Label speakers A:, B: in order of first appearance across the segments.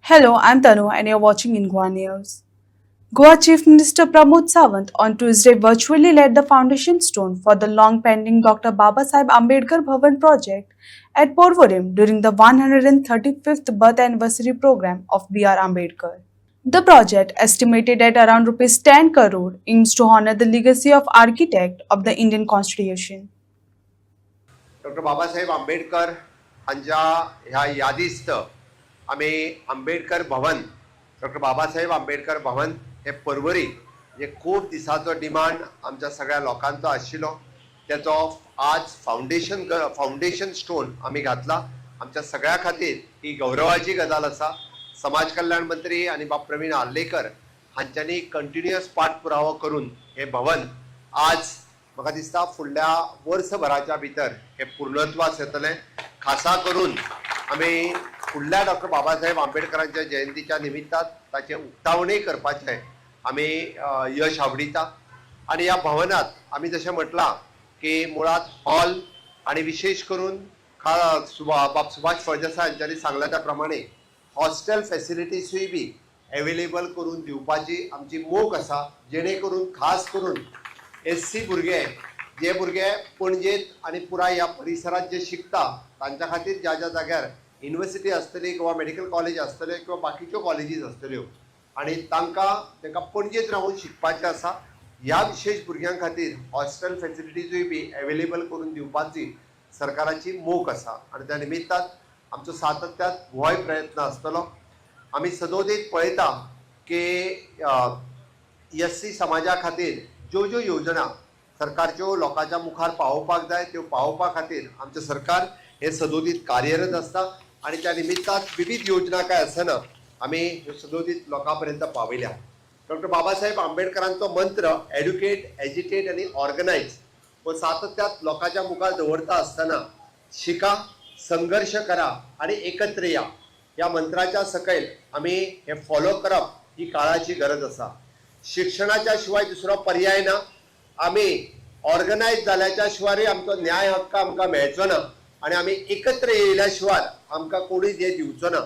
A: Hello, I'm Tanu and you're watching in Goa News. Goa Chief Minister Pramod Sawant on Tuesday virtually laid the foundation stone for the long-pending Dr. Babasaheb Ambedkar Bhavan project at Porvorim during the 135th birth anniversary program of B.R. Ambedkar. The project, estimated at around Rs 10 crore, aims to honor the legacy of architect of the Indian Constitution.
B: Doctor Babasaheb Ambedkar यांच्या ह्या यादीस्त आम्ही आंबेडकर भवन doctor Babasaheb Ambedkar भवन हे परवरी जे खूप दिसाचो demand आमच्या सगळ्या लोकांचो आशिल्लो त्याचो आज फाउंडेशन स्टोन आम्ही घातला आमच्या सगळ्या खातीर ही गौरवाची गजाल आसा. समाज कल्याण मंत्री आणि बाब प्रवीण आर्लेकर हांच्यांनी कंटिन्युअस पाठपुरावो करून हे भवन आज म्हाका दिसता फुडल्या वर्सभराच्या भितर हे पूर्णत्वास येतले. खासा करून आमी फुडल्या डॉक्टर बाबासाहेब आंबेडकरांच्या जयंतीच्या निमित्तान ताचे उक्तावणय करपाचे आमी यश आवडीता. आणि ह्या भवनात आमी जशें म्हटलां की मुळात हॉल आणि विशेष करून बाब सुभाष फळदेसाय हांच्यांनी सांगला त्या प्रमाणे हॉस्टेल फॅसिलिटीजूय बी अवेलेबल करून दिवपाची आमची मोख आसा, जेणे करून खास करून SC भुरगे जे भुरगे पणजेत आणि पुराय ह्या परिसरात जे शिकता तांच्या खातीर ज्या ज्या जाग्यार युनिव्हर्सिटी आसतली किंवा मेडिकल कॉलेज आसतले किंवा बाकीच्यो कॉलेजीस आसतल्यो आणि तांकां पणजेत रावून शिकपाचें आसा, ह्या विशेष भुरग्यां खातीर हॉस्टेल फॅसिलिटीजूय बी अवेलेबल करून दिवपाची सरकाराची मोख आसा. आणि त्या निमित्तान आमचो सातत्यान होय प्रयत्न आसतलो. आमी सदोदीत पळयता की SC समाजा खातीर ज्यो ज्यो योजना सरकारच्यो लोकांच्या मुखार पावोवपाक जाय त्यो पावोवपा खातीर आमचें सरकार हे सदोदीत कार्यरत आसता. आणि त्या निमित्तान विविध योजना काय आसना आमी ह्यो सदोदीत लोकां पर्यंत पावयल्या. डॉक्टर बाबासाहेब आंबेडकरांचो मंत्र एड्युकेट, एजिटेट आणि ऑर्गनायज हो सातत्यात लोकांच्या मुखार दवरता आसतना शिका, संघर्ष करा आणि एकत्र या ह्या मंत्राच्या सकयल आमी हे फॉलो करप ही काळाची गरज आसा. शिक्षणाच्या शिवाय दुसरो पर्याय ना. आम्ही ऑर्गनायज जाल्याच्या शिवाय आमचो न्याय हक्क आमकां मेळचो ना आणि आम्ही एकत्र येयल्या शिवाय आमकां कोणूय हे दिवचो ना.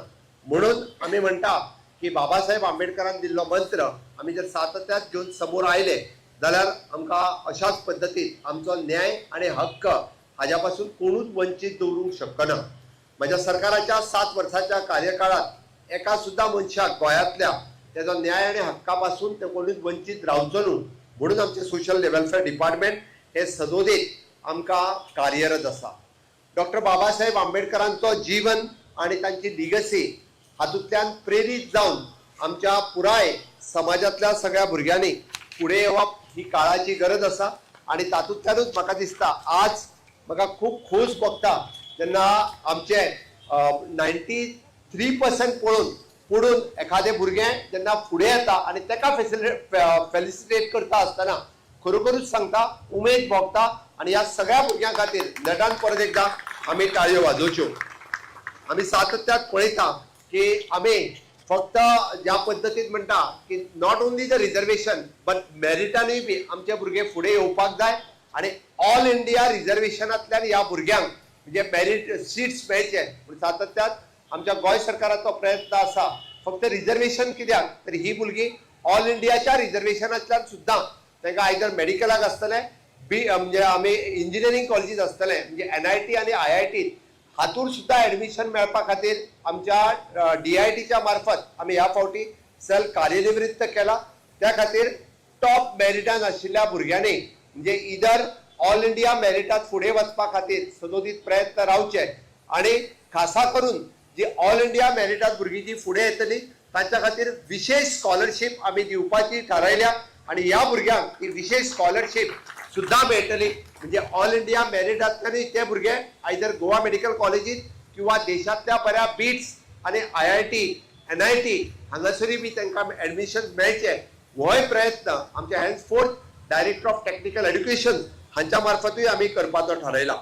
B: म्हणून आम्ही म्हणटा की बाबासाहेब आंबेडकरान दिल्लो मंत्र आम्ही जर सातत्यात घेवन समोर आयले जाल्यार आमकां अशाच पद्दतीन आमचो न्याय आणि हक्क हाज्या पासून कोणूच वंचीत दवरूंक शकना. म्हज्या सरकाराच्या 7 वर्साच्या कार्यकाळात एका सुद्धा मनशाक गोंयांतल्या त्याचा न्याय आणि हक्कापासून ते कोणीच वंचित रावचो न्हू म्हणून आमचे सोशल वेलफेअर डिपार्टमेंट हे सदोदीत आमकां कार्यरत आसा. डॉक्टर बाबासाहेब आंबेडकरांचो जीवन आणि तांची लिगसी हातूंतल्यान प्रेरीत जावन आमच्या पुराय समाजातल्या सगळ्या भुरग्यांनी फुडें येवप ही काळाची गरज आसा. आणि तातूंतल्यानूच म्हाका दिसता आज म्हाका खूब खोस भोगता जेन्ना आमचे 93% पळोवन एखादे भुरगें जेन्ना फुडें येता आणि ताका फेलिसिटेट करता आसतना खरोखरूच सांगता उमेद भोगता. आणि ह्या सगळ्या भुरग्यां खातीर नेटान परत एकदा आमी ताळयो वाजोवच्यो. आमी सातत्यात पळयता की आमी फक्त ज्या पद्दतीन म्हणटा की not only the reservation but मेरिटानूय बी आमचे भुरगे फुडें येवपाक जाय. आणि ऑल इंडिया रिजर्वेशनांतल्यान ह्या भुरग्यांक म्हणजे मेरिट सीट्स मेळचे म्हूण सातत्यात आमच्या गोंय सरकाराचो प्रयत्न आसा. फक्त रिजर्वेशन कित्याक तर ही भुरगीं ऑल इंडियाच्या रिजर्वेशनांतल्यान सुद्दां तांकां आयदर मेडिकलाक आसतले म्हणजे आमी इंजिनियरींग कॉलेजीस आसतले म्हणजे NIT आणि IIT हातूंत सुद्दां एडमिशन मेळपा खातीर आमच्या DITच्या मार्फत आमी ह्या फावटी सेल कार्यनिवृत्त केला. त्या खातीर टॉप मेरिटान आशिल्ल्या भुरग्यांनी म्हणजे इदर ऑल इंडिया मेरिटात फुडें वचपा खातीर सदोदीत प्रयत्न रावचे. आणि खासा करून जी ऑल इंडिया मेरिटात भुरगीं जी फुडें येतली तांच्या खातीर विशेष स्कॉलरशीप आमी दिवपाची थारायल्या. आणि ह्या भुरग्यांक ही विशेष स्कॉलरशीप सुद्दां मेळटली म्हणजे ऑल इंडिया मेरिटांतल्यानूय ते भुरगे आयदर गोवा मेडिकल कॉलेजीत किंवा देशांतल्या बऱ्या बिट्स आणि IIT NIT हांगासरूय बी तांकां एडमिशन मेळचे होय प्रयत्न आमचे हॅन्सफोर्थ डायरेक्टर ऑफ टेक्निकल एड्युकेशन हांच्या मार्फतूय आमी करपाचो थारायला.